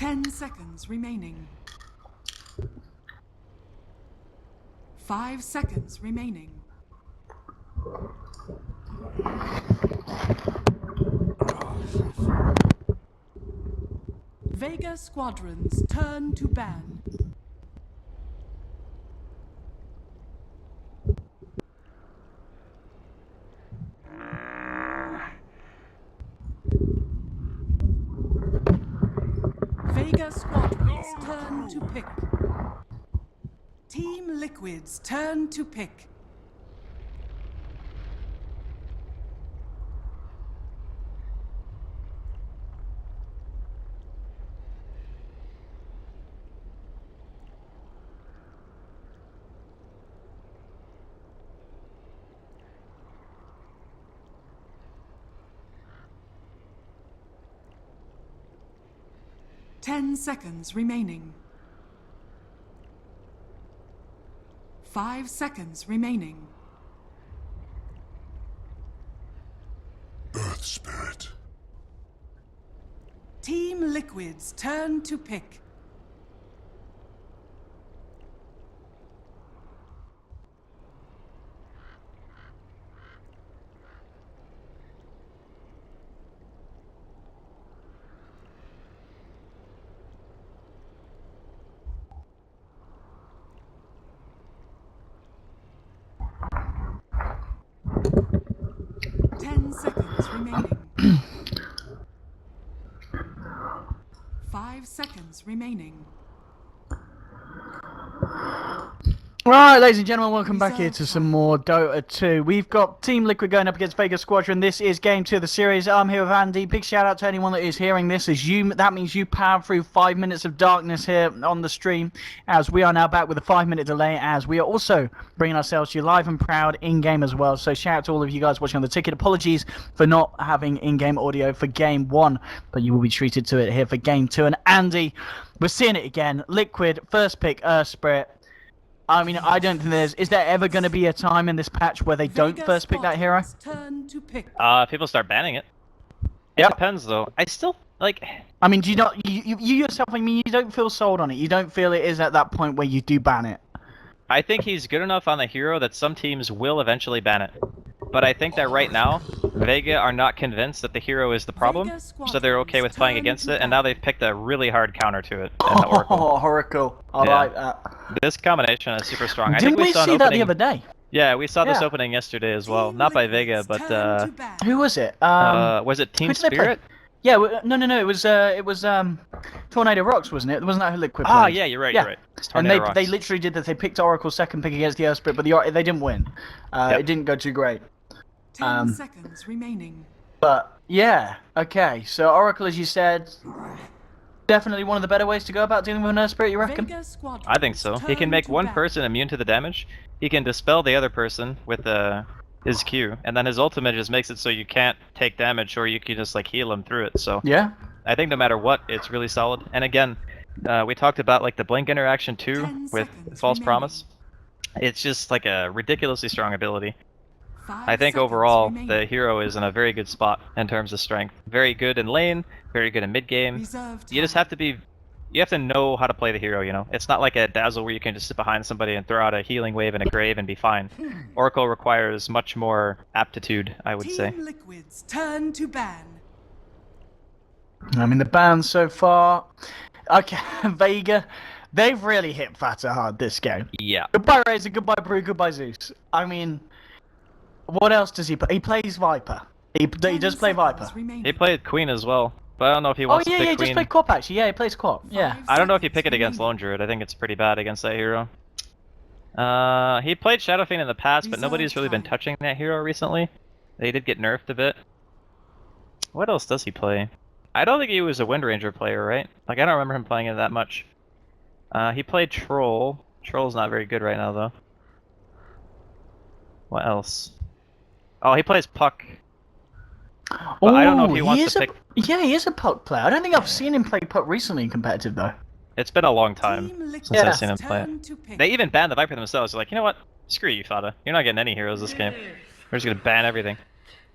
10 seconds remaining. 5 seconds remaining. Vega Squadron's turn to ban. Vega Squadron's turn to pick. Team Liquid's turn to pick. Ten seconds remaining. 5 seconds remaining. Earth Spirit. Team Liquid's turn to pick. Seconds remaining. 5 seconds remaining. Right, ladies and gentlemen, welcome back here to some more Dota 2. We've got Team Liquid going up against Vega Squadron. This is game 2 of the series. I'm here with Andy. Big shout out to anyone that is hearing this. That means you powered through 5 minutes of darkness here on the stream, as we are now back with a 5-minute delay, as we are also bringing ourselves to you live and proud in-game as well. So shout out to all of you guys watching on the ticket. Apologies for not having in-game audio for game 1, but you will be treated to it here for game 2. And Andy, we're seeing it again. Liquid, first pick, Earth Spirit. I mean, I don't think is there ever going to be a time in this patch where they don't first pick that hero? Turn to pick. People start banning it. It depends, though. I still, like... I mean, do you not... You yourself, I mean, you don't feel sold on it. You don't feel it is at that point where you do ban it. I think he's good enough on the hero that some teams will eventually ban it. But I think that right now, Vega are not convinced that the hero is the problem, so they're okay with playing against it, and now they've picked a really hard counter to it in the Oracle. Oh, Oracle. I like that. This combination is super strong. Didn't we see that the other day? Yeah, we saw this opening yesterday as well. Not by Vega, but who was it? Was it Team Spirit? Yeah, no. It was Tornado Rocks, wasn't it? Wasn't that who Liquid played? Ah, yeah, you're right. You're right. And they literally did that. They picked Oracle's second pick against the Earth Spirit, but they didn't win. It didn't go too great. 10 seconds remaining. But yeah, okay. So Oracle, as you said, definitely one of the better ways to go about dealing with an Earth Spirit, you reckon? I think so. He can make one person immune to the damage. He can dispel the other person with his Q, and then his ultimate just makes it so you can't take damage, or you can just like heal him through it. So yeah, I think no matter what, it's really solid. And again, we talked about like the blink interaction too with False Promise. It's just like a ridiculously strong ability. I think overall the hero is in a very good spot in terms of strength. Very good in lane, very good in mid game. You just have to know how to play the hero, you know. It's not like a Dazzle where you can just sit behind somebody and throw out a healing wave and a grave and be fine. Oracle requires much more aptitude, I would say. Team Liquid's turn to ban. I mean, the bans so far. Okay, Vega, they've really hit Fata hard this game. Yeah. Goodbye Razor, goodbye Brew, goodbye Zeus. I mean, what else does he play? He plays Viper. He does play Viper. He played Queen as well, but I don't know if he wants to pick Queen. Oh yeah, he just played Quap actually. Yeah, he plays Quap. Yeah. I don't know if you pick it against Lone Druid. I think it's pretty bad against that hero. He played Shadow Fiend in the past, but nobody's really been touching that hero recently. They did get nerfed a bit. What else does he play? I don't think he was a Wind Ranger player, right? Like, I don't remember him playing it that much. He played Troll. Troll's not very good right now, though. What else? Oh, he plays Puck. But I don't know if he wants to pick... Yeah, he is a Puck player. I don't think I've seen him play Puck recently in competitive, though. It's been a long time since I've seen him play it. They even banned the Viper themselves. They're like, you know what? Screw you, Fada. You're not getting any heroes this game. We're just going to ban everything.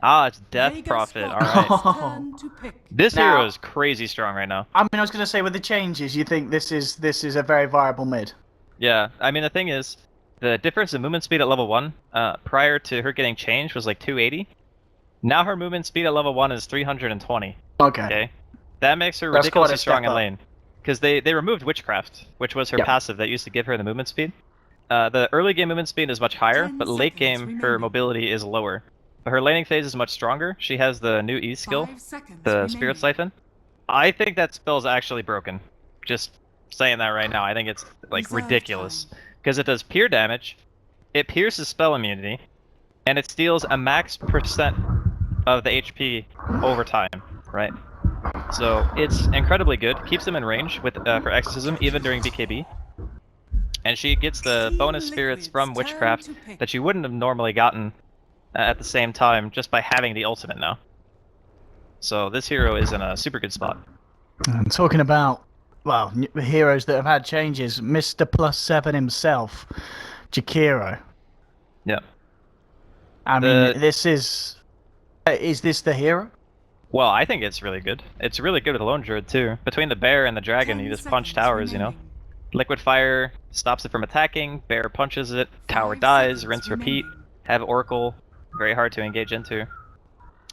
Ah, it's Death Vega Prophet. Squadron's Alright. turn to pick. This Now- hero is crazy strong right now. I mean, I was going to say, with the changes, you think this is a very viable mid? Yeah, I mean, the thing is, the difference in movement speed at level 1, prior to her getting changed, was like 280. Now her movement speed at level 1 is 320. Okay. Okay? That makes her That's quite ridiculously a strong step in up. lane. Because they removed Witchcraft, which was her Yep. passive that used to give her the movement speed. The early game movement speed is much higher, 10 but late seconds game her remaining. mobility is lower. But her laning phase is much stronger. She has the new E skill, 5 seconds the remaining. Spirit Siphon. I think that spell's actually broken. Just saying that right now. I think it's like Reserve ridiculous. time. Because it does peer damage, it pierces spell immunity, and it steals a max percent of the HP over time, right? So it's incredibly good. Keeps them in range with for Exorcism, even during BKB. And she gets the Team bonus spirits Liquid's from turn Witchcraft to pick. that you wouldn't have normally gotten at the same time just by having the ultimate now. So this hero is in a super good spot. And talking about, well, heroes that have had changes, Mr. +7 himself, Jakiro. Yeah. I mean, this is this the hero? Well, I think it's really good. It's really good with Lone Druid too. Between the bear and the dragon, 10 you just punch seconds towers, you know? remaining. Liquid Fire stops it from attacking, bear punches it, tower 5 dies, seconds rinse, repeat, remaining. have Oracle, very hard to engage into.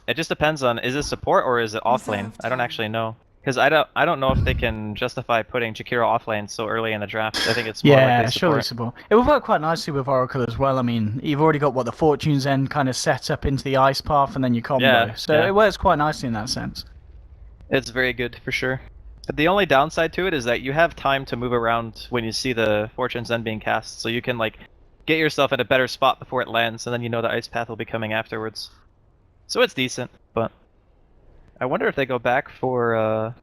It just depends on, is it support or is it off lane? Reserve I don't time. actually know. Because I don't know if they can justify putting Jakiro off lane so early in the draft. I think it's more Yeah, likely surely support. support. It would work quite nicely with Oracle as well. I mean, you've already got what the Fortune's End kind of set up into the ice path, and then your combo. Yeah, So yeah. it works quite nicely in that sense. It's very good for sure. But the only downside to it is that you have time to move around when you see the Fortune's End being cast, so you can like get yourself in a better spot before it lands, and then you know the ice path will be coming afterwards. So it's decent, but I wonder if they go back for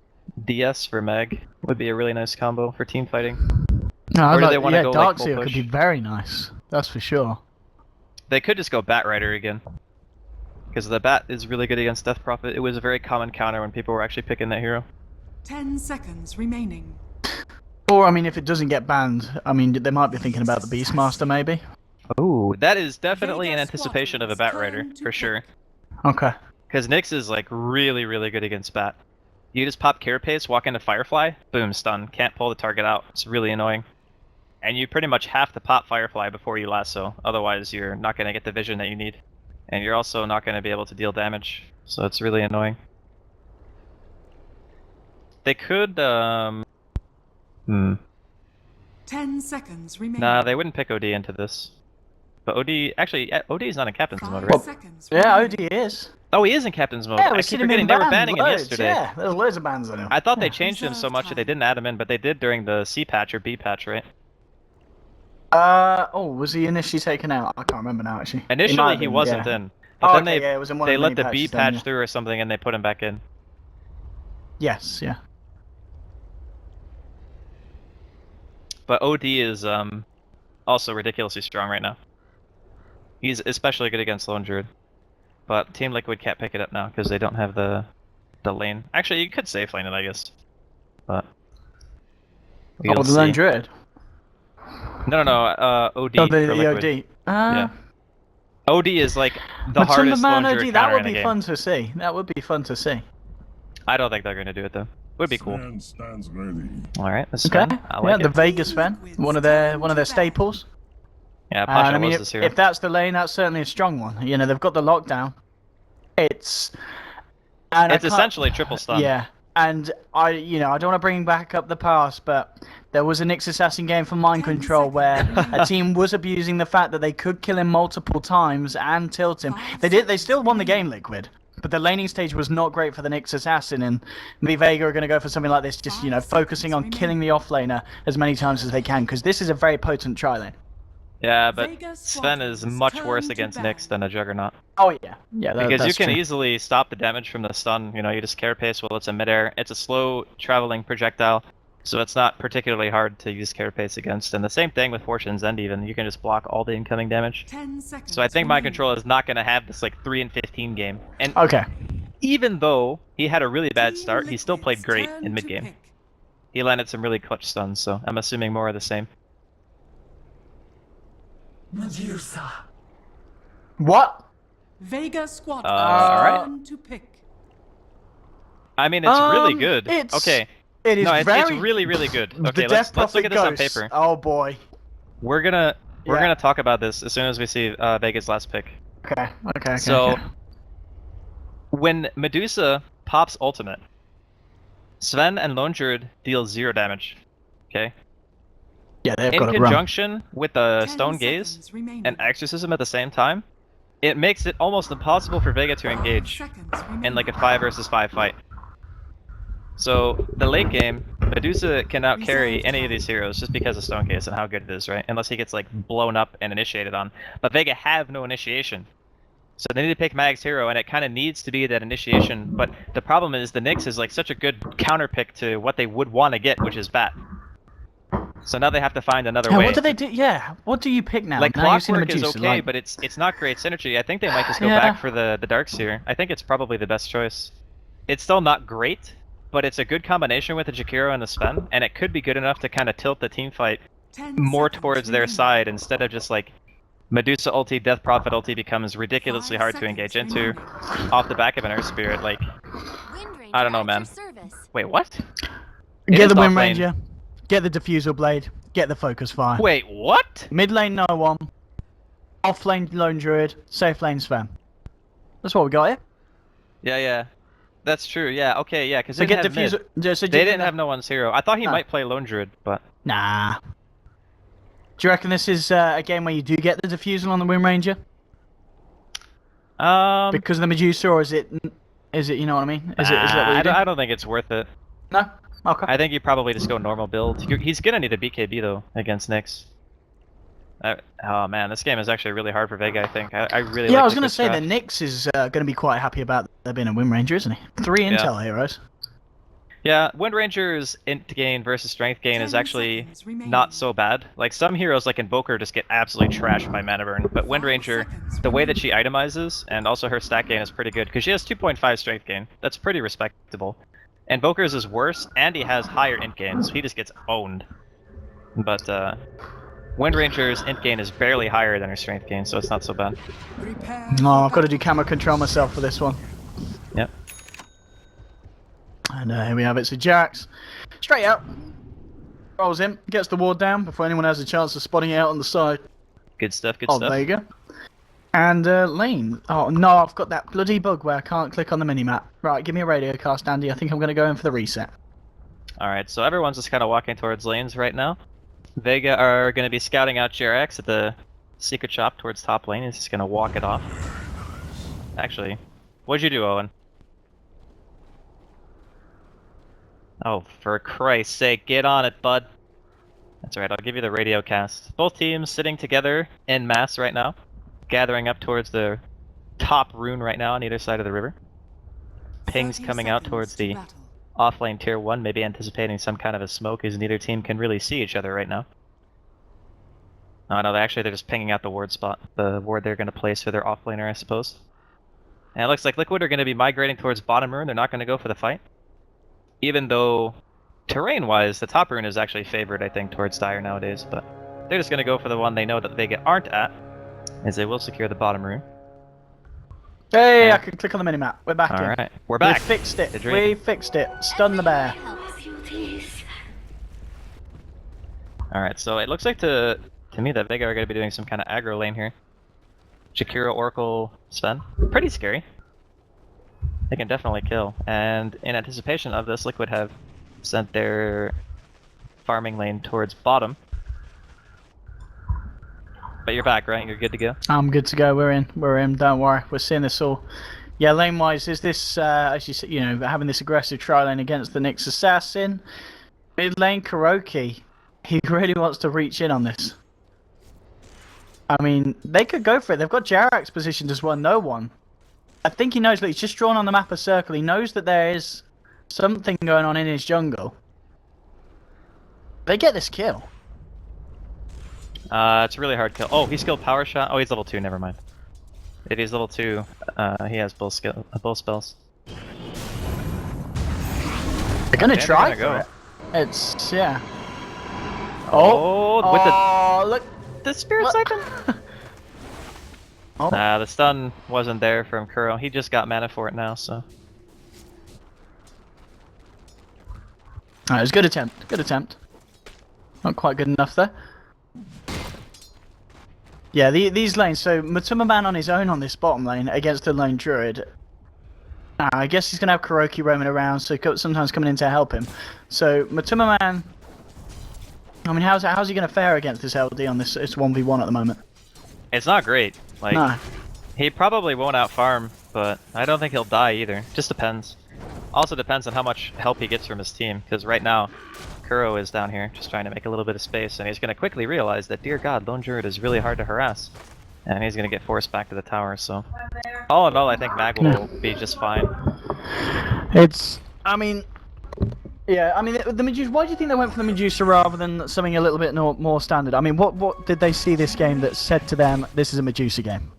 DS for Meg. Would be a really nice combo for team fighting. No, Or do they wanna yeah, go, like, full Darkseer could push? be very nice. That's for sure. They could just go Bat Rider again. Because the Bat is really good against Death Prophet. It was a very common counter when people were actually picking that hero. 10 seconds remaining. Or, I mean, if it doesn't get banned, I mean, they might be thinking about the Beastmaster, maybe. Ooh, that is definitely Vega in anticipation of a Bat Rider, Squadron's turn for to sure. Okay. Because Nyx is like really, really good against Bat. You just pop Carapace, walk into Firefly, boom, stun. Can't pull the target out. It's really annoying. And you pretty much have to pop Firefly before you lasso, otherwise you're not going to get the vision that you need. And you're also not going to be able to deal damage, so it's really annoying. They could, 10 seconds remaining. Nah, they wouldn't pick OD into this. But OD, actually, OD is not in Captain's mode, 5 right? seconds Yeah, remaining. OD is. Oh, he is in Captain's mode. Yeah, I we've keep seen him forgetting in they were banned banning him loads, yesterday. Yeah, there's loads of bans on him. I thought they Yeah. changed him so Reserve much that they time. didn't add him in, but they did during the C patch or B patch, right? Oh, was he initially taken out? I can't remember now, actually. He might Initially, have he been, wasn't yeah. in. But Oh, then okay, they yeah, it was in one they of the let many the B patches then, patch yeah. through or something, and they put him back in. Yes, yeah. But OD is also ridiculously strong right now. He's especially good against Lone Druid. But Team Liquid can't pick it up now because they don't have the lane. Actually, you could safe lane it, I guess. But we'll Oh, the Lone see. Druid. No, OD Oh, for the Liquid. OD. Yeah. OD is like the But hardest Lone Thunderman Druid OD, that counter would in a be game. fun to see. That would be fun to see. I don't think they're gonna do it though. Would be cool. Stands ready. All right, that's Okay. fun. I Yeah, like the it. Vega Sven, one of their staples. Yeah, And Pasha I mean, was if, this hero. if that's the lane, that's certainly a strong one. You know, they've got the lockdown. It's It's essentially triple stun. Yeah, and I don't want to bring back up the past, but there was a Nyx Assassin game for Mind 10 Control where seconds. a team was abusing the fact that they could kill him multiple times and tilt him. 5 They seconds still won the game, remaining. Liquid. But the laning stage was not great for the Nyx Assassin, and maybe Vega are going to go for something like this, just, 5 focusing on seconds killing the offlaner as many times as they can, because this is a very potent tri-lane. Yeah, but Vega Sven is Squadron's much turn worse to against bat. Nyx than a Juggernaut. Oh, yeah. Yeah, Because you that's can true. easily stop the damage from the stun. You know, you just Carapace while it's in midair. It's a slow traveling projectile, so it's not particularly hard to use Carapace against. And the same thing with Fortune's End even. You can just block all the incoming damage. 10 seconds So I think Mind remaining. Control is not going to have this like 3 and 15 game. And Okay. even though he had a really bad Team start, he still played Liquid's great turn in to mid game. pick. He landed some really clutch stuns, so I'm assuming more of the same. What? Vega Squadron alright. turn to pick. I mean, it's really good. Okay. It is no, it's very... really, really good. The Okay, Death let's look Prophet at this on Ghost. paper. Oh boy. We're gonna talk about this as soon as we see Vega's last pick. Okay. So, when Medusa pops ultimate, Sven and Lone Druid deal 0 damage. Okay? Yeah, they've In got to run. conjunction with the 10 Stone Gaze seconds remaining. and Exorcism at the same time, it makes it almost impossible for Vega to 5 engage seconds in remaining. like a 5 versus 5 fight. So, the late game, Medusa can outcarry any of these heroes just because of Stone Gaze and how good it is, right? Unless he gets like blown up and initiated on. But Vega have no initiation. So they need to pick Mag's hero, and it kind of needs to be that initiation. But the problem is the Nyx is like such a good counter pick to what they would want to get, which is Bat. So now they have to find another way. What do they do? Yeah, what do you pick now? Like now you've seen the Clockwork is Medusa, okay, like... but it's not great synergy. I think they might just go Yeah. back for the Darkseer. I think it's probably the best choice. It's still not great, but it's a good combination with the Jakiro and the Sven, and it could be good enough to kind of tilt the team fight 10 more seconds towards their remaining. side instead of just like Medusa ulti, Death Prophet ulti becomes ridiculously 5 hard to seconds engage into remaining. off the back of an Earth Spirit. Like, I don't know, man. Wait, what? It Get is the off Wind lane. Ranger, get the Diffusal Blade, get the Focus Fire. Wait, what? Mid lane, no one. Off lane, Lone Druid. Safe lane, Sven. That's what we got here. Yeah. That's true, yeah, okay, yeah, because So they get didn't have Diffusal... mid. So They didn't have no one's hero. I thought he No. might play Lone Druid, but... Nah. Do you reckon this is a game where you do get the Diffusal on the Wind Ranger? Because of the Medusa, or is it, you know what I mean? Is that what you do? I don't think it's worth it. No? Okay. I think you probably just go normal build. He's gonna need a BKB, though, against Nyx. Oh man, this game is actually really hard for Vega, I think. I really like Yeah, I was the going to say strat. that Nyx is going to be quite happy about there being a Wind Ranger, isn't he? 3 intel heroes. Yeah, Wind Ranger's int gain versus strength gain is 10 actually seconds remaining. not so bad. Like, some heroes like Invoker just get absolutely trashed by mana burn, but Wind 5 Ranger, seconds the way that she itemizes, and also her stat gain is pretty good, because she has 2.5 strength gain. That's pretty respectable. Invoker's is worse, and he has higher int gain, so he just gets owned. But, Wind Ranger's int gain is barely higher than her strength gain, so it's not so bad. Prepare Oh, for I've got to do battle. camera control myself for this one. Yep. And here we have it. So Jax, straight out, rolls in, gets the ward down before anyone has a chance of spotting it out on the side Good stuff, good of stuff. Vega. And lane. Oh no, I've got that bloody bug where I can't click on the minimap. Right, give me a radio cast, Andy. I think I'm going to go in for the reset. Alright, so everyone's just kind of walking towards lanes right now. Vega are going to be scouting out JRX at the secret shop towards top lane. He's just going to walk it off. Actually, what'd you do, Owen? Oh, for Christ's sake, get on it, bud. That's right, I'll give you the radio cast. Both teams sitting together en masse right now, gathering up towards the top rune right now on either side of the river. Pings 30 coming out seconds towards to the battle. off-lane tier 1, maybe anticipating some kind of a smoke, as neither team can really see each other right now. Oh no, they're just pinging out the ward spot, the ward they're going to place for their off-laner, I suppose. And it looks like Liquid are going to be migrating towards bottom rune, they're not going to go for the fight. Even though, terrain-wise, the top rune is actually favored, I think, towards Dire nowadays, but they're just going to go for the one they know that Vega aren't at, as they will secure the bottom rune. Hey, Yeah. I can click on the minimap. We're back in. Alright, we're back! We fixed it. The dream. We fixed it. Stun the bear. Alright, so it looks like to me that Vega are going to be doing some kind of aggro lane here. Jakiro, Oracle, Sven. Pretty scary. They can definitely kill. And in anticipation of this, Liquid have sent their farming lane towards bottom. But you're back, right? You're good to go? I'm good to go. We're in. We're in. Don't worry. We're seeing this all. Yeah, lane wise, is this as you said, you know, having this aggressive tri lane against the Nyx assassin? Mid lane Kuroki. He really wants to reach in on this. I mean, they could go for it. They've got Jarak's positioned as well. No one. I think he knows that he's just drawn on the map a circle. He knows that there is something going on in his jungle. They get this kill. It's a really hard kill. Oh, he skilled power shot. Oh, he's level 2. Never mind. If he's level 2, he has both spells. They're gonna Okay, try they're gonna for it. It's yeah. Oh, with oh, look. the spirit What? siphon. Oh. The stun wasn't there from Kuro. He just got mana for it now, so. Alright, it was a good attempt. Good attempt. Not quite good enough there. Yeah, these lanes. So Matuma Man on his own on this bottom lane against the lone druid. I guess he's gonna have Kuroki roaming around, so sometimes coming in to help him. So Matuma Man. I mean, how's he gonna fare against this LD on this? It's 1v1 at the moment. It's not great. Like, No. he probably won't out farm, but I don't think he'll die either. Just depends. Also depends on how much help he gets from his team, because right now, Kuro is down here just trying to make a little bit of space, and he's going to quickly realize that, dear god, Lone Druid is really hard to harass. And he's going to get forced back to the tower, so... All in all, I think Mag will be just fine. I mean... Yeah, I mean, the Medusa... Why do you think they went for the Medusa rather than something a little bit more standard? I mean, what did they see this game that said to them, this is a Medusa game?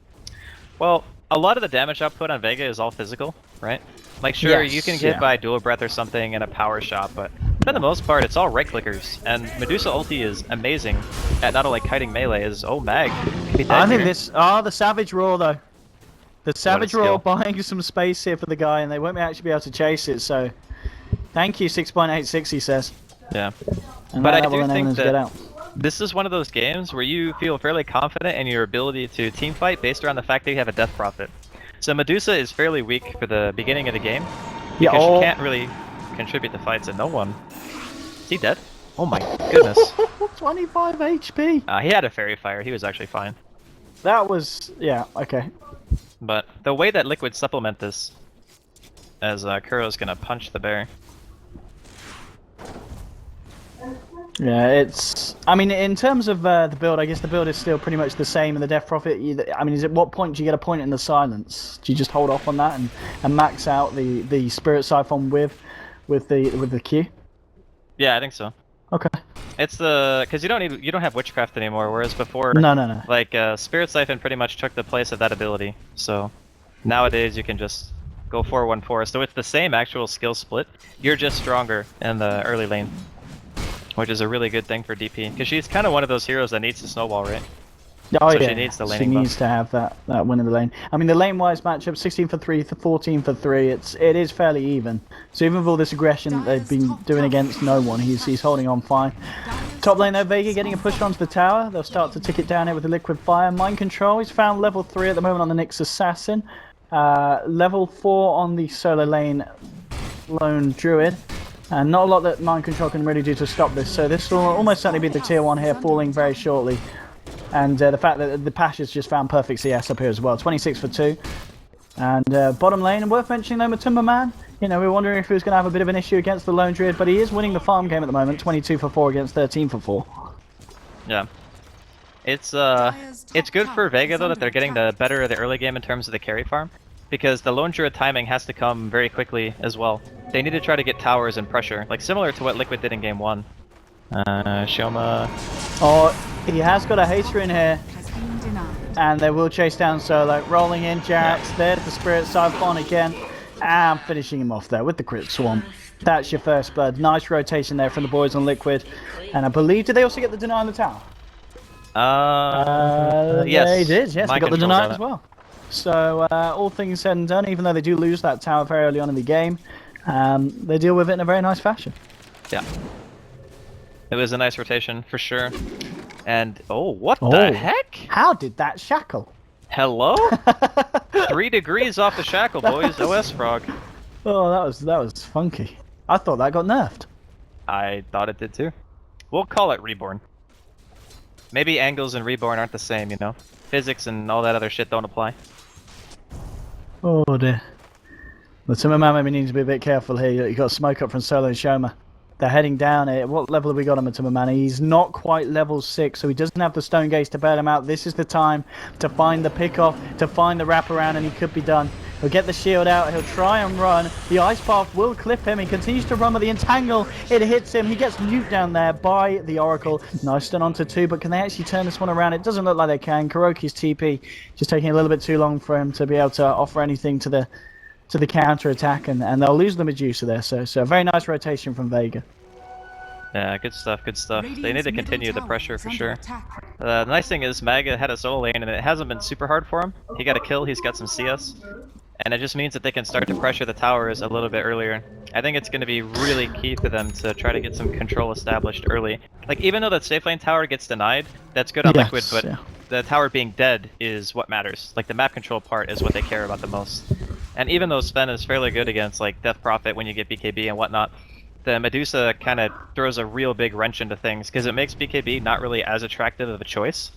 Well, a lot of the damage output on Vega is all physical, right? Like, sure, Yes, you can get by dual breath or something and a power shot, but for the most part, it's all right clickers. And Medusa ulti is amazing at not only kiting melee, is Mag. I think this... the Savage Roar, though. The Savage Roar skill. buying some space here for the guy, and they won't actually be able to chase it, so... Thank you, 6.86, he says. Yeah. And But I that will do enable think him to get that out. this is one of those games where you feel fairly confident in your ability to team fight based around the fact that you have a death prophet. So Medusa is fairly weak for the beginning of the game, because she can't really contribute to fights and no one. Is he dead? Oh my goodness. 25 HP! He had a fairy fire, he was actually fine. That was... yeah, okay. But the way that Liquid supplement this, as Kuro's gonna punch the bear. Yeah, it's... I mean, in terms of the build, I guess the build is still pretty much the same in the Death Prophet. I mean, at what point do you get a point in the silence? Do you just hold off on that and max out the Spirit Siphon with the Q? Yeah, I think so. Okay. It's because you don't have Witchcraft anymore, whereas before, No. like Spirit Siphon pretty much took the place of that ability. So nowadays you can just go 4-1-4. So it's the same actual skill split. You're just stronger in the early lane, which is a really good thing for DP, because she's kind of one of those heroes that needs to snowball, right? Oh, so yeah. she needs the She laning needs buff. to have that win in the lane. I mean, the lane-wise matchup, 16 for 3, 14 for 3. It is fairly even. So even with all this aggression that they've been doing against no one, he's holding on fine. Top lane though, Vega getting a push onto the tower. They'll start to tick it down here with the Liquid Fire. Mind Control, he's found level 3 at the moment on the Nyx Assassin. Level 4 on the solo lane Lone Druid. And not a lot that Mind Control can really do to stop this. So this will almost certainly be the tier 1 here, falling very shortly. And the fact that the Pasha's just found perfect CS up here as well. 26 for 2. And bottom lane, and worth mentioning though, Matuma Man. You know, we were wondering if he was going to have a bit of an issue against the Lone Druid, but he is winning the farm game at the moment. 22 for 4 against 13 for 4. Yeah. It's good for Vega though that they're getting the better of the early game in terms of the carry farm, because the Lone Druid timing has to come very quickly as well. They need to try to get towers and pressure, like similar to what Liquid did in game 1. Shoma. Oh, he has got a hater in here. And they will chase down Solo. Rolling in, Jax. There's the Spirit Siphon again. And finishing him off there with the Crit Swarm. That's your first blood. Nice rotation there from the boys on Liquid. And I believe, did they also get the deny on the tower? Yes. They did, yes. They got the Control's deny on as it. well. So, all things said and done, even though they do lose that tower very early on in the game, they deal with it in a very nice fashion. Yeah. It was a nice rotation, for sure. And, oh, what the heck? How did that shackle? Hello? 3 degrees off the shackle, boys. OS Frog. Oh, that was funky. I thought that got nerfed. I thought it did too. We'll call it Reborn. Maybe angles and Reborn aren't the same, you know? Physics and all that other shit don't apply. Oh dear. The Timmerman maybe needs to be a bit careful here. You got smoke up from Solo and Shoma. They're heading down here. What level have we got on Timmerman? He's not quite level 6, so he doesn't have the Stone Gaze to bail him out. This is the time to find the pick-off, to find the wraparound, and he could be done. He'll get the shield out, he'll try and run. The Ice Path will clip him. He continues to run with the Entangle. It hits him. He gets nuked down there by the Oracle. Nice stun onto 2, but can they actually turn this one around? It doesn't look like they can. Kuroki's TP just taking a little bit too long for him to be able to offer anything to the counter attack, and they'll lose the Medusa there. So a very nice rotation from Vega. Yeah, good stuff, good stuff. They need Radiant's to middle continue the tower pressure is for under sure. attack. The nice thing is Maga had a solo lane and it hasn't been super hard for him. He got a kill, he's got some CS. And it just means that they can start to pressure the towers a little bit earlier. I think it's going to be really key for them to try to get some control established early. Like, even though that safe lane tower gets denied, that's good on Yes, Liquid, but yeah. the tower being dead is what matters. Like, the map control part is what they care about the most. And even though Sven is fairly good against, like, Death Prophet when you get BKB and whatnot, the Medusa kind of throws a real big wrench into things, because it makes BKB not really as attractive of a choice.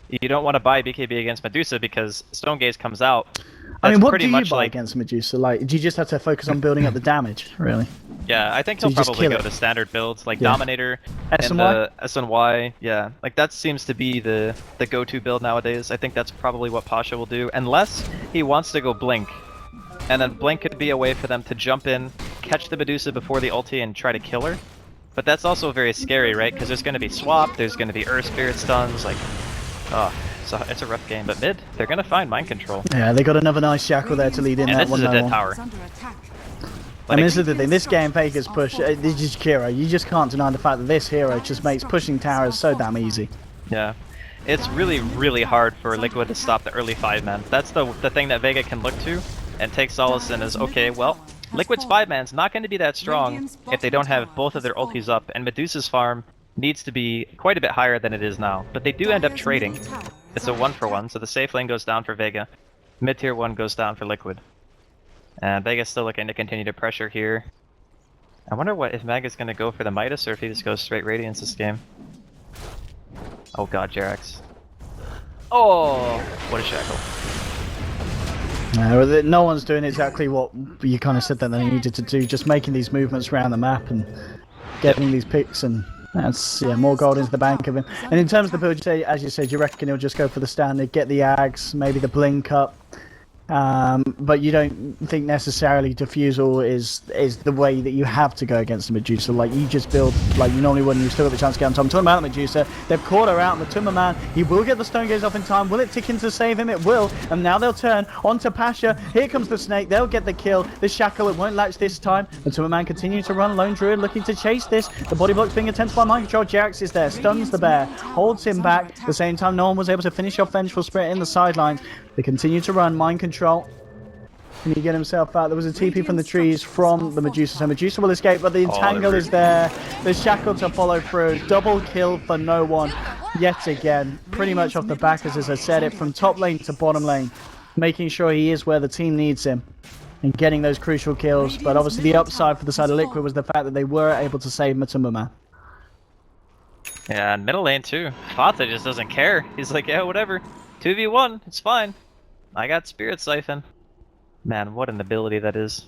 You don't want to buy BKB against Medusa because Stone Gaze comes out. I mean, That's what pretty do you much buy like, against Medusa? Like, do you just have to focus on building up the damage, really? yeah, I think So he'll you just probably kill go it. to standard builds like Yeah. Dominator S and and Y? the SNY. Yeah, like that seems to be the go-to build nowadays. I think that's probably what Pasha will do, unless he wants to go Blink. And then Blink could be a way for them to jump in, catch the Medusa before the ulti and try to kill her. But that's also very scary, right? Because there's going to be swap, there's going to be Earth Spirit stuns, like, oh, so it's a rough game. But mid, they're going to find mind control. Yeah, they got another nice shackle there to lead in And that this is a 1-0. dead tower. Is under attack. I mean, this is the thing. This game, Vega's push. This is hero. You just can't deny the fact that this hero just makes pushing towers so damn easy. Yeah. It's really, really hard for Liquid to stop the early 5-man. That's the thing that Vega can look to and take solace in is, okay, well, Liquid's 5-man's not going to be that strong if they don't have both of their ultis up, and Medusa's farm needs to be quite a bit higher than it is now. But they do end up trading. It's a 1-for-1, so the safe lane goes down for Vega. Mid-tier 1 goes down for Liquid. And Vega's still looking to continue to pressure here. I wonder what if Maga's going to go for the Midas or if he just goes straight Radiance this game. Oh god, Jerax. Oh, what a shackle. No one's doing exactly what you kind of said that they needed to do, just making these movements around the map and getting these picks, and that's, yeah, more gold into the bank of him. And in terms of the build, you say, as you said, you reckon he'll just go for the standard, get the Ags, maybe the Blink up, but you don't think necessarily Diffusal is the way that you have to go against the Medusa. Like, you just build like you normally would, and you still got the chance to get on top. I'm talking about the Medusa. They've caught her out, and the Tumor Man, he will get the Stone Gaze off in time. Will it tick in to save him? It will. And now they'll turn onto Pasha. Here comes the Snake. They'll get the kill. The Shackle, it won't latch this time. The Tumor Man continues to run. Lone Druid looking to chase this. The body block's being attempted by mind control. Jerax is there, stuns the bear, holds him back. At the same time, no one was able to finish off Vengeful Spirit in the sidelines. They continue to run. Mind control. Can he get himself out? There was a TP from the trees from the Medusa, so Medusa will escape, but the Entangle is there. The Shackle to follow through. Double kill for no one yet again. Pretty much off the back, as I said it, from top lane to bottom lane. Making sure he is where the team needs him and getting those crucial kills. But obviously the upside for the side of Liquid was the fact that they were able to save Matumba Man. Yeah, and middle lane too. Fatha just doesn't care. He's like, yeah, whatever. 2v1, it's fine. I got Spirit Siphon. Man, what an ability that is.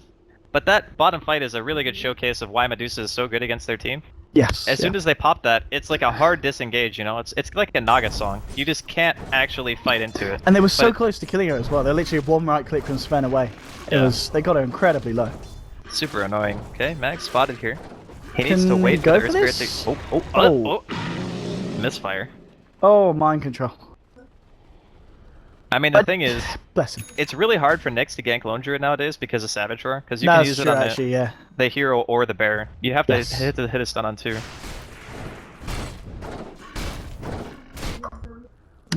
But that bottom fight is a really good showcase of why Medusa is so good against their team. Yes. As soon as they pop that, it's like a hard disengage, you know? It's like a Naga song. You just can't actually fight into it. And they were so close to killing her as well. They're literally one right click from Sven away. Yeah. They got her incredibly low. Super annoying. Okay, Mag spotted here. He Can needs to wait go for for the Earth this? Spirit to... Oh. Misfire. Oh, mind control. I mean, the thing is, Bless him. it's really hard for Nyx to gank Lone Druid nowadays because of Savage Roar, because you No, can that's use it true, on actually, yeah. the hero or the bear. You have to Yes. hit a stun on 2.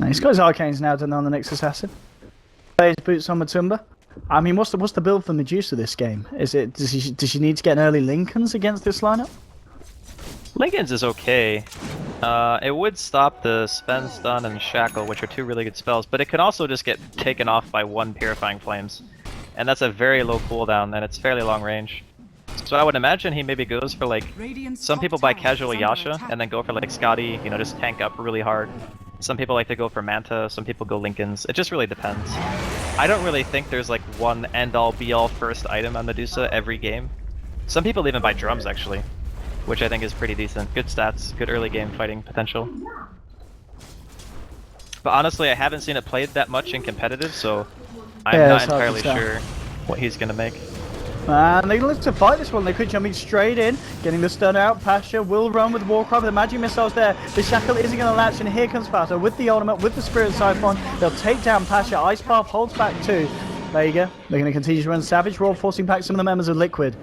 He's got his Arcanes now done on the next Assassin. Plays boots on Matumba. I mean, what's the build for Medusa this game? Does she need to get an early Lincolns against this lineup? Lincoln's is okay. It would stop the Spend, Stun, and Shackle, which are 2 really good spells, but it can also just get taken off by 1 Purifying Flames. And that's a very low cooldown, and it's fairly long range. So I would imagine he maybe goes for, like, some people buy casual Yasha, and then go for, like, Scotty, you know, just tank up really hard. Some people like to go for Manta, some people go Lincolns. It just really depends. I don't really think there's, like, one end-all, be-all first item on Medusa every game. Some people even buy drums, actually, which I think is pretty decent. Good stats, good early game fighting potential. But honestly, I haven't seen it played that much in competitive, so I'm not entirely sure what he's gonna make. And they look to fight this one. They could jumping straight in, getting the stun out. Pasha will run with Warcry, but the magic missiles there. The Shackle isn't going to latch, and here comes Pasha with the ultimate, with the Spirit Siphon. They'll take down Pasha. Ice Path holds back 2. Vega, they're going to continue to run Savage Roar, forcing back some of the members of Liquid.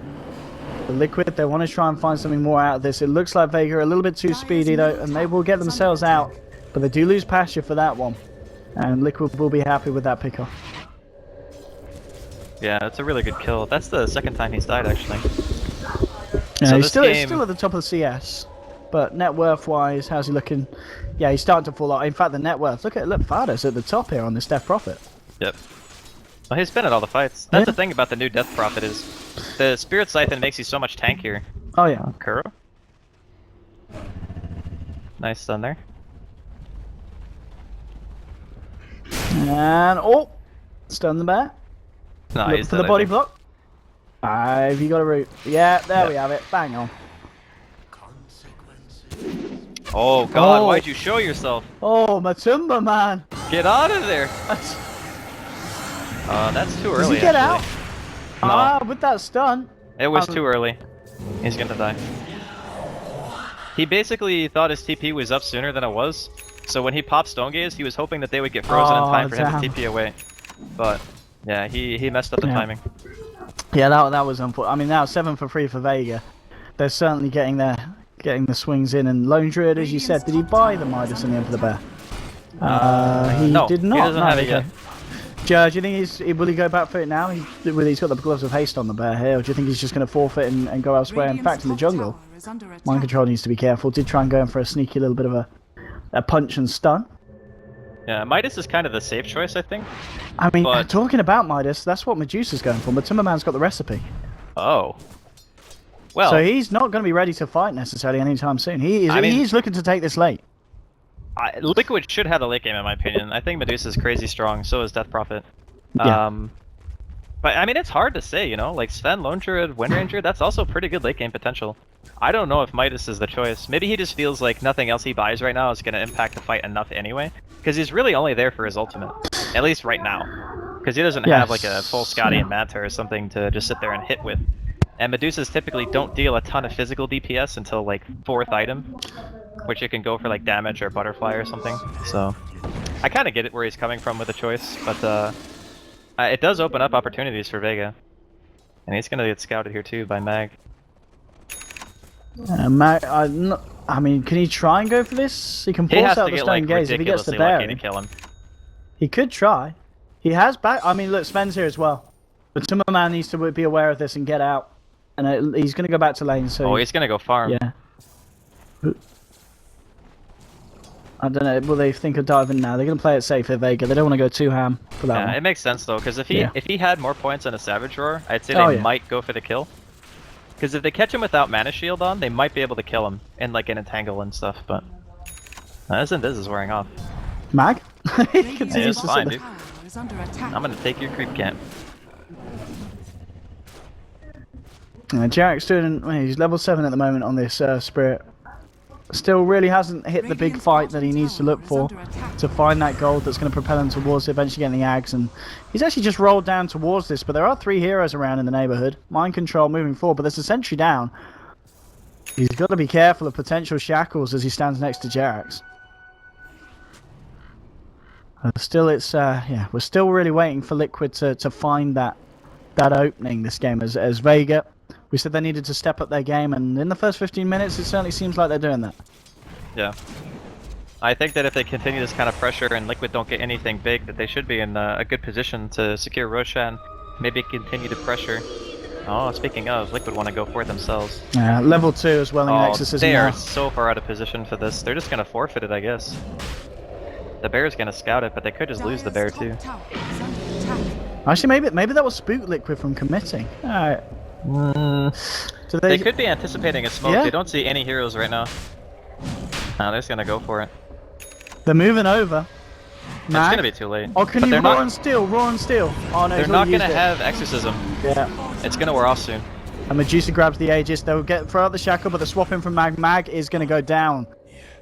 The Liquid, they want to try and find something more out of this. It looks like Vega are a little bit too speedy though, and they will get themselves out. But they do lose pasture for that one. And Liquid will be happy with that pickoff. Yeah, that's a really good kill. That's the second time he's died, actually. Yeah, So he's this still, game... still at the top of the CS. But net worth wise, how's he looking? Yeah, he's starting to fall out. In fact, the net worth, look, Fado's at the top here on this Death Prophet. Yep. Well, he's been at all the fights. That's the thing about the new Death Prophet is the Spirit Siphon makes you so much tankier. Oh yeah. Kuro. Nice stun there. And oh, stun the bear. No, Look he's for dead, the body I think. block. Have you got a root? Yeah, there we have it. Bang on. Oh god, Oh. why'd you show yourself? Oh, Matumba, man. Get out of there! That's too early. Does he get actually. out? No. Ah, with that stun. It was too early. He's gonna die. He basically thought his TP was up sooner than it was, so when he popped Stone Gaze, he was hoping that they would get frozen in time for him to TP away. But yeah, he messed up the timing. Yeah, that was unfortunate. I mean, now 7 for 3 for Vega. They're certainly getting the swings in. And Lone Druid, as you said, did he buy the Midas in the end for the bear? He no, did not. He doesn't have it yet. Joe, do you think will he go back for it now? He's got the gloves of haste on the bear here, or do you think he's just going to forfeit and go elsewhere? In fact, in the jungle, Mind Control needs to be careful. Did try and go in for a sneaky little bit of a punch and stun. Yeah, Midas is kind of the safe choice, I think. I mean, but... talking about Midas, that's what Medusa's going for, but Timberman's got the recipe. Oh. Well... So he's not going to be ready to fight necessarily anytime soon. He's looking to take this late. Liquid should have the late game, in my opinion. I think Medusa's crazy strong, so is Death Prophet. Yeah. But, I mean, it's hard to say, you know? Like, Sven, Lone Druid, Wind Ranger, that's also pretty good late game potential. I don't know if Midas is the choice. Maybe he just feels like nothing else he buys right now is going to impact the fight enough anyway. Because he's really only there for his ultimate. At least right now. Because he doesn't have, like, a full Scotty and Manta or something to just sit there and hit with. And Medusas typically don't deal a ton of physical DPS until, like, 4th item. Which you can go for, like, damage or butterfly or something. So, I kind of get it where he's coming from with the choice. But, it does open up opportunities for Vega. And he's going to get scouted here, too, by Mag. Mag, I mean, can he try and go for this? He can force out the Stone Gaze if he gets the bear. To kill him. He could try. He has back. I mean, look, Sven's here as well. But Timberman needs to be aware of this and get out. And he's going to go back to lane. So he's going to go farm. Yeah. I don't know. Will they think of diving now? They're going to play it safe for Vega. They don't want to go too ham for that one. It makes sense though, because if he had more points on a Savage Roar, I'd say they might go for the kill. Because if they catch him without Mana Shield on, they might be able to kill him in like an entangle and stuff. But this is wearing off. Mag? He continues to fine, dude. I'm going to take your creep camp. Jarek's doing. He's level 7 at the moment on this Spirit. Still really hasn't hit the big fight that he needs to look for to find that gold that's going to propel him towards eventually getting the Ags. And he's actually just rolled down towards this, but there are 3 heroes around in the neighborhood. Mind Control moving forward, but there's a sentry down. He's got to be careful of potential shackles as he stands next to Jarek's. Still, it's we're still really waiting for Liquid to find that opening this game as Vega. We said they needed to step up their game, and in the first 15 minutes, it certainly seems like they're doing that. Yeah. I think that if they continue this kind of pressure and Liquid don't get anything big, that they should be in a good position to secure Roshan. Maybe continue to pressure. Oh, speaking of, Liquid want to go for it themselves. Level 2 as well in Exorcism. They are so far out of position for this. They're just going to forfeit it, I guess. The bear's going to scout it, but they could just lose the bear too. Actually, maybe that will spook Liquid from committing. Alright. So they could be anticipating a smoke. They don't see any heroes right now. No, they're just gonna go for it. They're moving over. It's gonna be too late. Oh, can you roar and steal? Roar and steal. Oh no, they're not gonna have Exorcism. Yeah. It's gonna wear off soon. And Medusa grabs the Aegis. They'll throw out the shackle, but the swapping from Mag. Mag is gonna go down.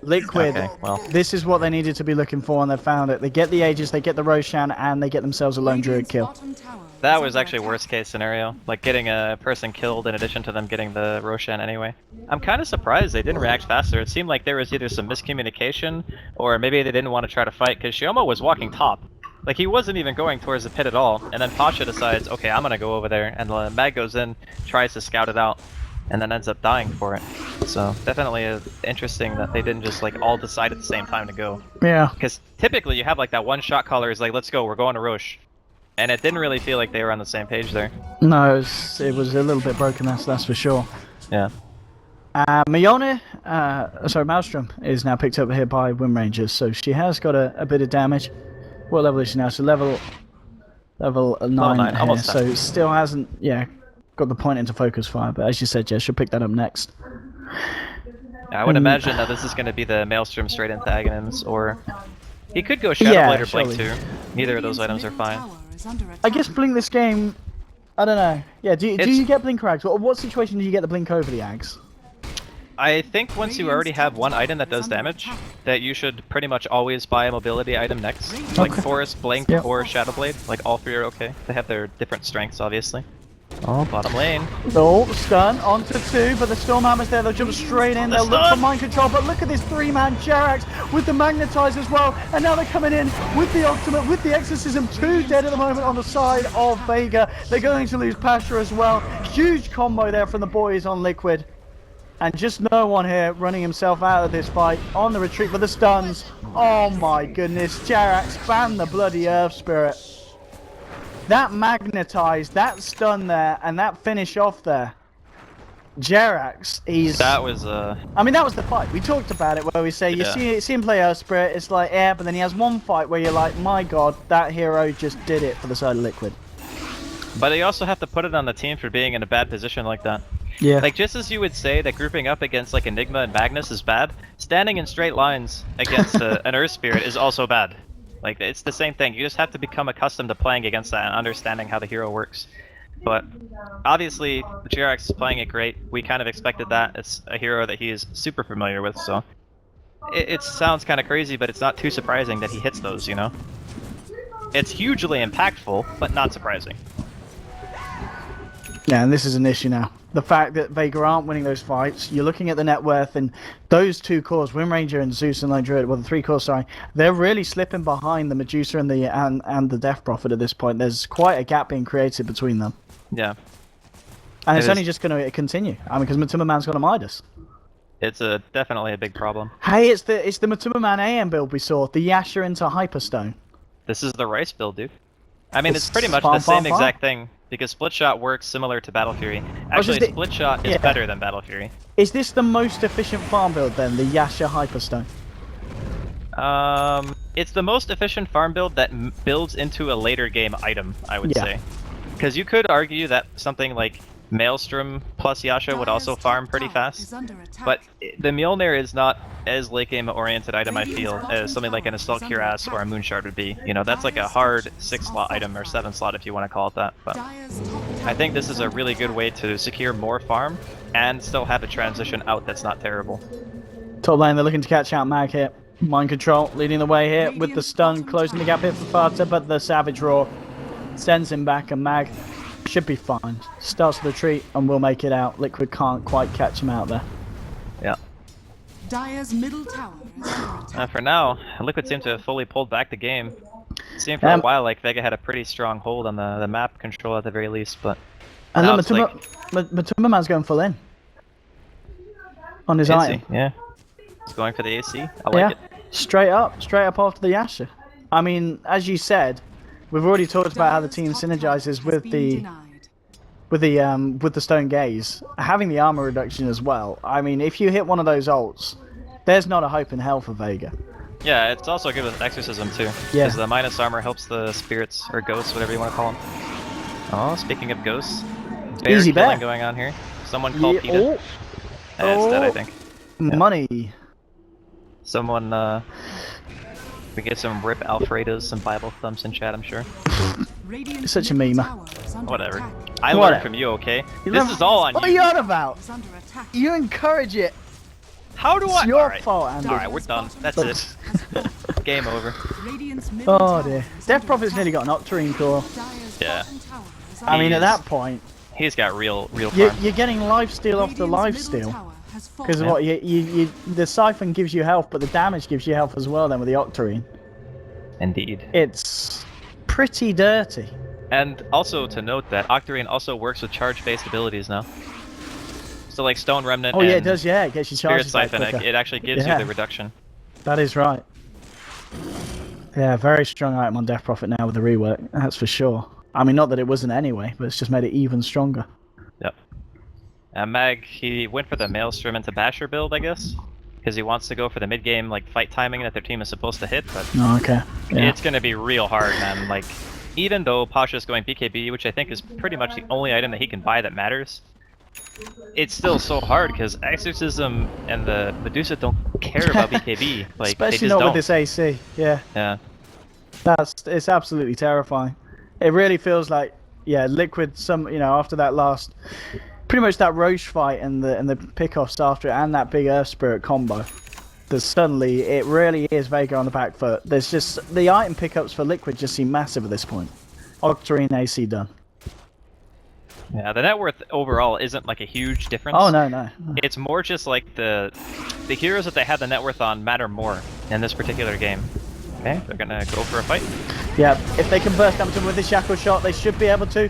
Liquid. Okay, well. This is what they needed to be looking for, and they found it. They get the Aegis, they get the Roshan, and they get themselves a Lone Druid kill. That was actually worst case scenario, like getting a person killed in addition to them getting the Roshan anyway. I'm kind of surprised they didn't react faster. It seemed like there was either some miscommunication, or maybe they didn't want to try to fight, because Shiomo was walking top. Like, he wasn't even going towards the pit at all, and then Pasha decides, okay, I'm gonna go over there, and Mag goes in, tries to scout it out. and then ends up dying for it. So definitely interesting that they didn't just like all decide at the same time to go. Yeah. Because typically you have like that one shot caller is like, let's go, we're going to Roche. And it didn't really feel like they were on the same page there. No, it was a little bit broken, that's for sure. Yeah. Maelstrom is now picked up here by Wind Rangers, so she has got a bit of damage. What level is she now? So level 9 here, almost so still hasn't, got the point into focus fire, but as you said, Jess, she'll pick that up next. I would imagine that this is going to be the Maelstrom straight into Aghanims, or he could go Shadow Blade or Blink too. Neither of those items are fine. I guess Blink this game, I don't know. Yeah, do you get Blink or Ags? What situation do you get the Blink over the Ags? I think once you already have one item that does damage, that you should pretty much always buy a mobility item next. Like Forest, Blink, or Shadow Blade. Like all three are okay. They have their different strengths, obviously. Oh, bottom lane. Oh, stun onto 2, but the Stormhammer's there. They'll jump straight in. They'll look for mind control, but look at this 3-man Jerax with the Magnetize as well. And now they're coming in with the ultimate, with the Exorcism. 2 dead at the moment on the side of Vega. They're going to lose Pasha as well. Huge combo there from the boys on Liquid. And just no one here running himself out of this fight on the retreat for the stuns. Oh my goodness, Jerax banned the bloody Earth Spirit. That Magnetize, that stun there, and that finish off there. Jerax, he's... That was, I mean, that was the fight. We talked about it where we say, you see him play Earth Spirit, it's like, yeah, but then he has one fight where you're like, my god, that hero just did it for the side of Liquid. But you also have to put it on the team for being in a bad position like that. Yeah. Like, just as you would say that grouping up against, like, Enigma and Magnus is bad, standing in straight lines against an Earth Spirit is also bad. Like, it's the same thing. You just have to become accustomed to playing against that and understanding how the hero works. But, obviously, Jerax is playing it great. We kind of expected that. It's a hero that he is super familiar with, so... It sounds kind of crazy, but it's not too surprising that he hits those, you know? It's hugely impactful, but not surprising. Yeah, and this is an issue now. The fact that Vega aren't winning those fights, you're looking at the net worth, and those 2 cores, Wind Ranger and Zeus and Lone Druid, well, the 3 cores, sorry, they're really slipping behind the Medusa and the Death Prophet at this point. There's quite a gap being created between them. Yeah. And it's only just going to continue. I mean, because Matuma Man's got a Midas. It's definitely a big problem. Hey, it's the Matuma Man AM build we saw, the Yasha into Hyperstone. This is the Rice build, dude. I mean, it's pretty much the same exact thing. Because Split Shot works similar to Battle Fury. Actually, Split Shot is better than Battle Fury. Is this the most efficient farm build then, the Yasha Hyperstone? It's the most efficient farm build that builds into a later game item, I would say. Because you could argue that something like Maelstrom plus Yasha would also farm pretty fast. But the Mjolnir is not as late game oriented item, I feel, as something like an Assault Cuirass or a Moonshard would be. You know, that's like a hard 6-slot item, or 7-slot if you want to call it that. But I think this is a really good way to secure more farm and still have a transition out that's not terrible. Top lane, they're looking to catch out Mag here. Mind Control leading the way here with the stun, closing the gap here for Fata, but the Savage Roar sends him back, and Mag should be fine. Starts the retreat and will make it out. Liquid can't quite catch him out there. Yeah. Dire's middle tower is under attack. For now, Liquid seemed to have fully pulled back the game. It seemed for a while like Vega had a pretty strong hold on the map control at the very least, but and now Matuma Man's going full in on his item. Yeah. He's going for the AC. I like it. Straight up after the Yasha. I mean, as you said, we've already talked about how the team synergizes with the Stone Gaze, having the armor reduction as well. I mean, if you hit one of those ults, there's not a hope in hell for Vega. Yeah, it's also good with Exorcism too. Yeah. Because the minus armor helps the spirits or ghosts, whatever you want to call them. Oh, speaking of ghosts, bear Easy killing bear. going on here. Someone called Peter. That's dead, I think. Money. Someone, we get some Rip Alfredos, some Bible thumps in chat, I'm sure. Such a meme. Whatever. I learned from you, okay? This is all on you. What are you on about? You encourage it. How do I? It's your fault, Andy. Alright, we're done. That's it. Game over. Oh dear. Death Prophet's nearly got an Octarine core. Yeah. I mean, at that point, he's got real farm. you're getting lifesteal off the lifesteal. Because what the Siphon gives you health, but the damage gives you health as well. Then with the Octarine. Indeed. It's pretty dirty. And also to note that Octarine also works with charge-based abilities now. So like Stone Remnant. Oh yeah, it and does. Yeah, it gets you Spirit charges back Siphon. quicker. It actually gives you the reduction. That is right. Yeah, very strong item on Death Prophet now with the rework. That's for sure. I mean, not that it wasn't anyway, but it's just made it even stronger. Yep. Mag, he went for the Maelstrom into Basher build, I guess, because he wants to go for the mid game like fight timing that their team is supposed to hit. But okay. Yeah. It's gonna be real hard, man. Like, even though Pasha's going BKB, which I think is pretty much the only item that he can buy that matters, it's still so hard because Exorcism and the Medusa don't care about BKB. Like, especially they just not with this AC. Yeah. Yeah. It's absolutely terrifying. It really feels like, yeah, Liquid. After that last, pretty much that Roche fight and the pickoffs after it, and that big Earth Spirit combo. That suddenly it really is Vega on the back foot. There's just the item pickups for Liquid just seem massive at this point. Octarine AC done. Yeah, the net worth overall isn't like a huge difference. Oh no. It's more just like the heroes that they have the net worth on matter more in this particular game. Okay, they're gonna go for a fight. Yeah, if they can burst up to him with this Shackle shot, they should be able to. In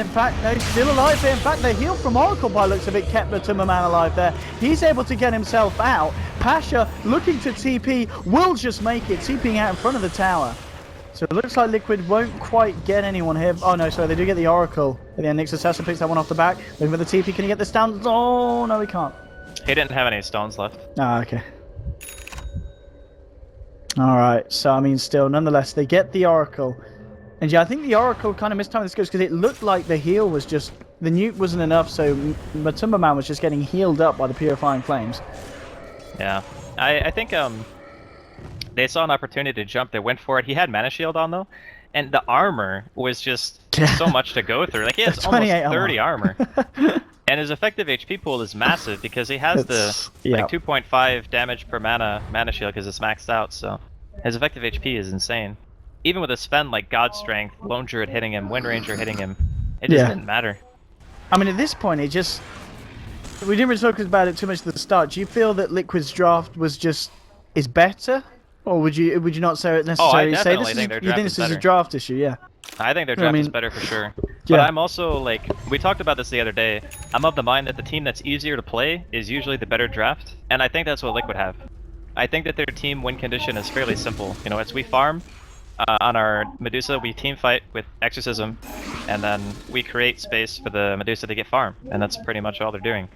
fact, no, he's still alive here. In fact, the heal from Oracle, by looks of it, kept the Timmerman alive there. He's able to get himself out. Pasha, looking to TP, will just make it, TPing out in front of the tower. So it looks like Liquid won't quite get anyone here. Oh no, sorry, they do get the Oracle. And then Nyx Assassin picks that one off the back. Looking for the TP, can he get this down? Oh, no, he can't. He didn't have any stones left. Ah, okay. Alright, so I mean, still, nonetheless, they get the Oracle. And yeah, I think the Oracle kind of mistimed this because it looked like the heal was just... The nuke wasn't enough, so Matumba Man was just getting healed up by the Purifying Flames. Yeah. I think they saw an opportunity to jump, they went for it. He had Mana Shield on, though, and the armor was just so much to go through. Like, he has almost 30 armor. And his effective HP pool is massive because he has like 2.5 damage per mana shield because it's maxed out, so his effective HP is insane. Even with a Sven like God Strength, Lone Druid hitting him, Wind Ranger hitting him, it just didn't matter. I mean, at this point, we didn't really talk about it too much at the start. Do you feel that Liquid's draft is better? Or would you not say necessarily say this? You think this is a draft issue? Yeah. I think their draft is better for sure. But I'm also like, we talked about this the other day. I'm of the mind that the team that's easier to play is usually the better draft, and I think that's what Liquid have. I think that their team win condition is fairly simple. You know, it's we farm on our Medusa, we team fight with Exorcism, and then we create space for the Medusa to get farm, and that's pretty much all they're doing.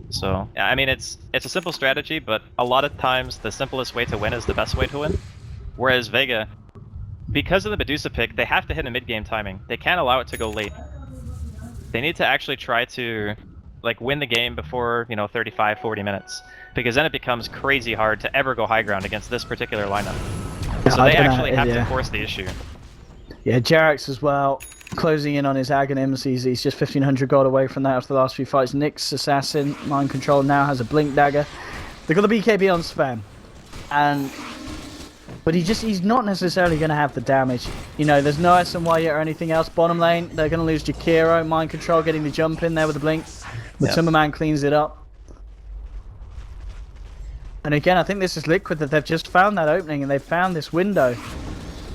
So, I mean, it's a simple strategy, but a lot of times the simplest way to win is the best way to win. Whereas Vega, because of the Medusa pick, they have to hit a mid-game timing. They can't allow it to go late. They need to actually try to like win the game before, 35, 40 minutes. Because then it becomes crazy hard to ever go high ground against this particular lineup. So they actually have to force the issue. Yeah, Jerax as well, closing in on his Aghanims. He's just 1500 gold away from that after the last few fights. Nyx Assassin, Mind Control now has a Blink Dagger. They've got the BKB on Sven. But he's not necessarily going to have the damage. There's no SMY yet or anything else. Bottom lane, they're going to lose Jakiro. Mind Control getting the jump in there with the Blink. The Timberman cleans it up. And again, I think this is Liquid that they've just found that opening and they've found this window.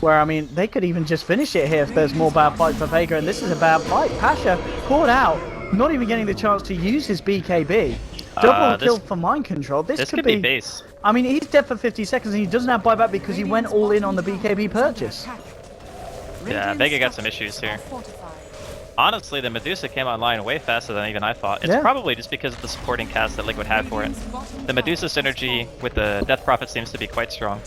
Where, I mean, they could even just finish it here if there's more bad fights for Vega. And this is a bad fight. Pasha caught out, not even getting the chance to use his BKB. Double kill for Mind Control. This could be base. I mean, he's dead for 50 seconds and he doesn't have buyback because he went all in on the BKB purchase. Yeah, Vega got some issues here. Honestly, the Medusa came online way faster than even I thought. It's probably just because of the supporting cast that Liquid had for it. The Medusa synergy with the Death Prophet seems to be quite strong.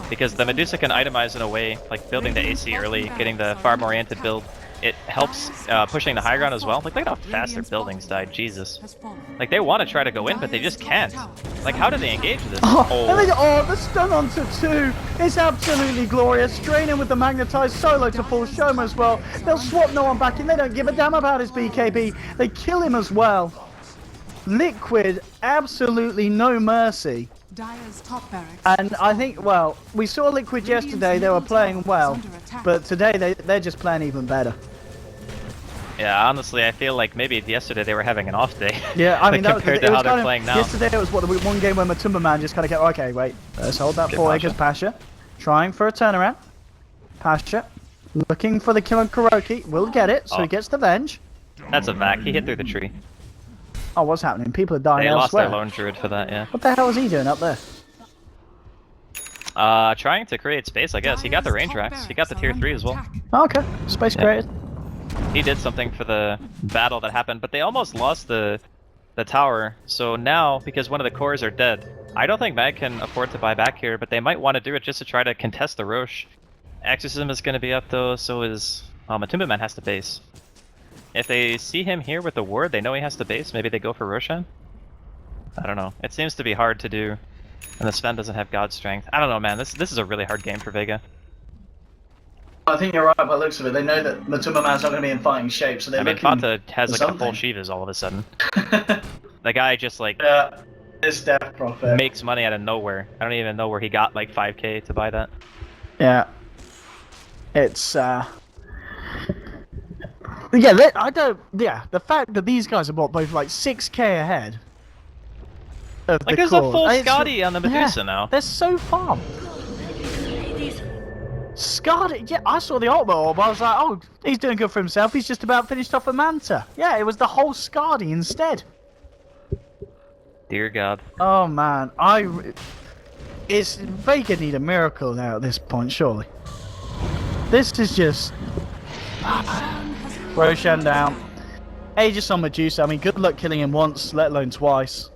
Because the Medusa can itemize in a way, like building the AC early, getting the farm-oriented build. It helps pushing the high ground as well. Like, look at how fast their buildings died, Jesus. Like, they want to try to go in, but they just can't. Like, how do they engage this? The stun onto 2. It's absolutely glorious. Draining with the magnetized solo to full Shoma as well. They'll swap no one back in. They don't give a damn about his BKB. They kill him as well. Liquid, absolutely no mercy. And I think, well, we saw Liquid yesterday, they were playing well, but today they're just playing even better. Yeah, honestly, I feel like maybe yesterday they were having an off day. Yeah, I mean, compared to how they're playing now. Yesterday it was the one game where Matumba Man just kind of kept, okay, wait, let's hold that 4 acres Pasha. Trying for a turnaround. Pasha, looking for the kill on Kuroki, will get it, so he gets the Venge. That's a vac, he hit through the tree. Oh, what's happening? People are dying They lost elsewhere. their lone druid for that, yeah. What the hell was he doing up there? Trying to create space, I guess. He got the range racks. He got the tier 3 as well. Oh, okay. Space created. He did something for the battle that happened, but they almost lost the tower. So now, because one of the cores are dead, I don't think Mag can afford to buy back here, but they might want to do it just to try to contest the Roche. Exorcism is going to be up though, so is... Matumba Man has to base. If they see him here with the ward, they know he has to base, maybe they go for Roshan? I don't know. It seems to be hard to do, and the Sven doesn't have God Strength. I don't know, man. This is a really hard game for Vega. I think you're right by the looks of it. They know that Matumba Man's not going to be in fighting shape, so they're I mean, looking Fata has like something. a full Shivas all of a sudden. The guy just like this death profit makes money out of nowhere. I don't even know where he got like 5k to buy that. Yeah, it's yeah. I don't. Yeah, the fact that these guys are both like 6k ahead. Of Like the there's a cause. full It's- Scotty on the Medusa yeah, now. They're so far. Scotty, yeah, I saw the Ultimate Orb. I was like, oh, he's doing good for himself. He's just about finished off a Manta. Yeah, it was the whole Scotty instead. Dear God. Oh man, it's Vega need a miracle now at this point, surely. This is just Roshan down. Aegis on Medusa. I mean, good luck killing him once, let alone twice.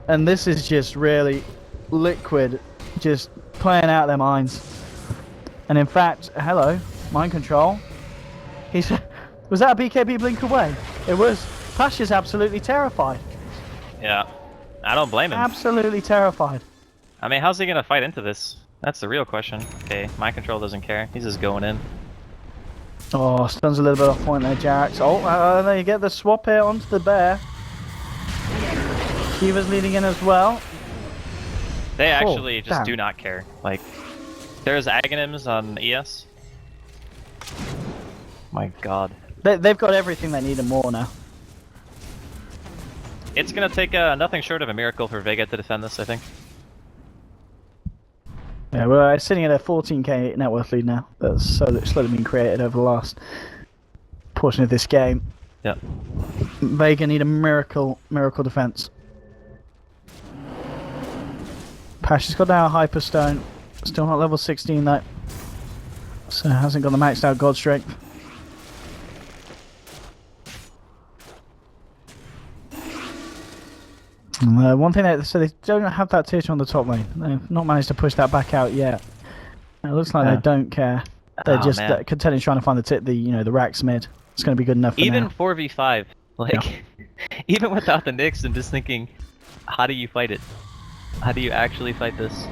And this is just really Liquid, just playing out their minds. And in fact, hello, mind control. He's was that a BKB blink away? It was. Pasha's absolutely terrified. Yeah. I don't blame him. Absolutely terrified. I mean, how's he gonna fight into this? That's the real question. Okay, mind control doesn't care. He's just going in. Oh, stuns a little bit off point there, Jax. Oh, there you get the swap here onto the bear. Shiva's leading in as well. They actually just damn. do not care. Like, there's Aghanims on ES. My God. They've got everything they need and more now. It's gonna take nothing short of a miracle for Vega to defend this, I think. Yeah, we're sitting at a 14k net worth lead now. That's slowly been created over the last portion of this game. Yeah. Vega need a miracle defense. Pasha's got down a Hyperstone. Still not level 16 though. So hasn't got the maxed out God Strength. One thing so they don't have that tier 2 on the top lane. They've not managed to push that back out yet. It looks like they don't care. They're just content trying to find the racks mid. It's going to be good enough for even now. 4v5, like, even without the Nyx, I'm just thinking, how do you fight it? How do you actually fight this?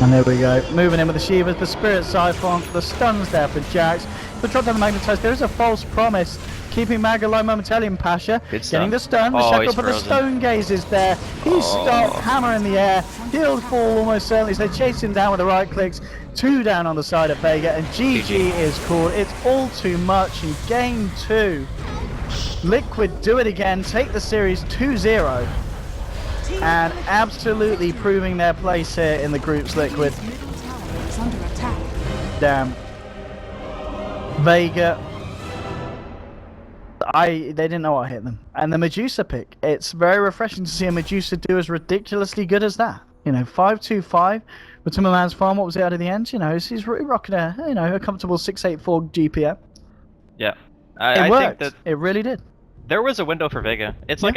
And there we go. Moving in with the Shivas, the Spirit Siphon, the stuns there for Jax. But drop down the Magnetize. There is a false promise. Keeping Mag alive momentarily in Pasha. Getting the stun, the shackle, but the Stone Gaze is there. He's stopped, hammer in the air. He'll fall almost certainly, so they chase him down with the right clicks. 2 down on the side of Vega, and GG is called. It's all too much in game 2. Liquid do it again, take the series 2-0. And absolutely proving their place here in the groups, Liquid. Damn. Vega. They didn't know what hit them. And the Medusa pick. It's very refreshing to see a Medusa do as ridiculously good as that. You know, 5-2-5 with Timmerman's farm. What was it out of the end? You know, he's rocking a comfortable 684 GPM. Yeah. It worked. It really did. There was a window for Vega. It's like I